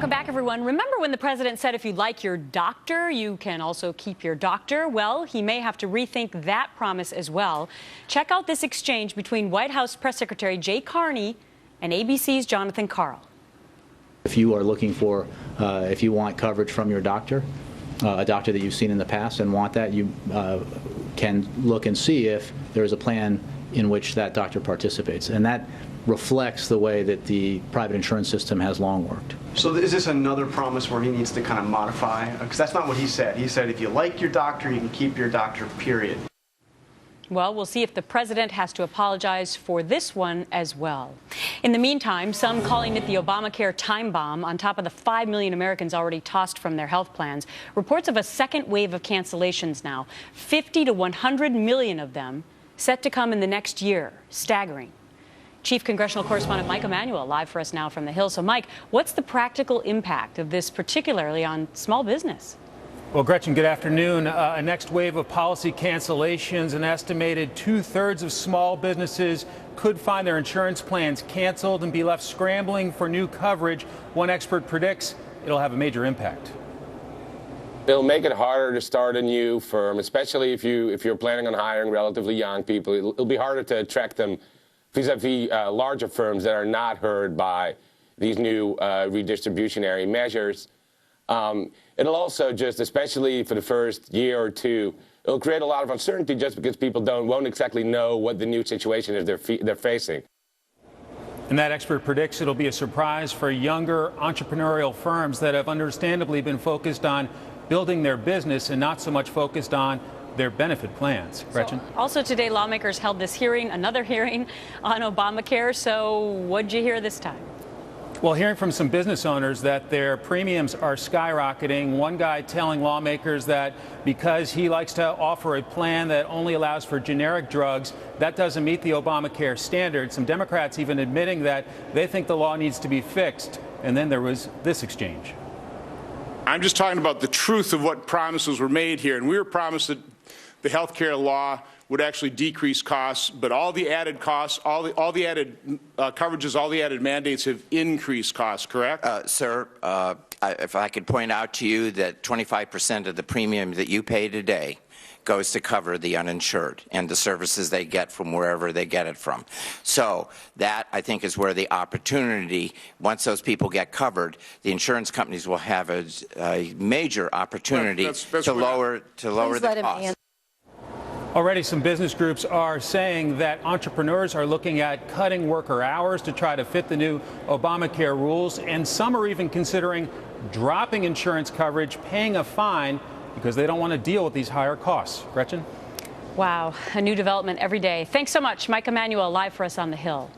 Welcome back, everyone. Remember when the president said if you like your doctor, you can also keep your doctor? Well, he may have to rethink that promise as well. Check out this exchange between White House Press Secretary Jay Carney and ABC's Jonathan Karl. If you are looking for, if you want coverage from your doctor, a doctor that you've seen in the past and want that, you can look and see if there is a plan in which that doctor participates. And that reflects the way that the private insurance system has long worked. So is this another promise where he needs to kind of modify? Because that's not what he said. He said if you like your doctor, you can keep your doctor, period. Well, we'll see if the president has to apologize for this one as well. In the meantime, some calling it the Obamacare time bomb on top of the 5 million Americans already tossed from their health plans. Reports of a second wave of cancellations now, 50 to 100 million of them set to come in the next year. Staggering. Chief Congressional Correspondent Mike Emanuel live for us now from the Hill. So, Mike, what's the practical impact of this, particularly on small business? Well, Gretchen, good afternoon. A next wave of policy cancellations. An estimated 2/3 of small businesses could find their insurance plans canceled and be left scrambling for new coverage. One expert predicts it'll have a major impact. It'll make it harder to start a new firm, especially if you're planning on hiring relatively young people. It'll be harder to attract them vis-a-vis larger firms that are not hurt by these new redistributionary measures. It'll also just, especially for the first year or two, it'll create a lot of uncertainty just because people won't exactly know what the new situation is they're facing. And that expert predicts it'll be a surprise for younger entrepreneurial firms that have understandably been focused on building their business and not so much focused on their benefit plans. Gretchen? Also today, lawmakers held this hearing, another hearing on Obamacare. So what'd you hear this time? Well, hearing from some business owners that their premiums are skyrocketing. One guy telling lawmakers that because he likes to offer a plan that only allows for generic drugs, that doesn't meet the Obamacare standard. Some Democrats even admitting that they think the law needs to be fixed. And then there was this exchange. I'm just talking about the truth of what promises were made here. And we were promised that the health care law would actually decrease costs, but all the added costs, all the added coverages, all the added mandates have increased costs, correct? Sir, if I could point out to you that 25% of the premium that you pay today goes to cover the uninsured and the services they get from wherever they get it from. So that, I think, is where the opportunity, once those people get covered, the insurance companies will have a major opportunity to lower the cost. Already some business groups are saying that entrepreneurs are looking at cutting worker hours to try to fit the new Obamacare rules, and some are even considering dropping insurance coverage, paying a fine, because they don't want to deal with these higher costs. Gretchen? Wow, a new development every day. Thanks so much, Mike Emanuel, live for us on the Hill.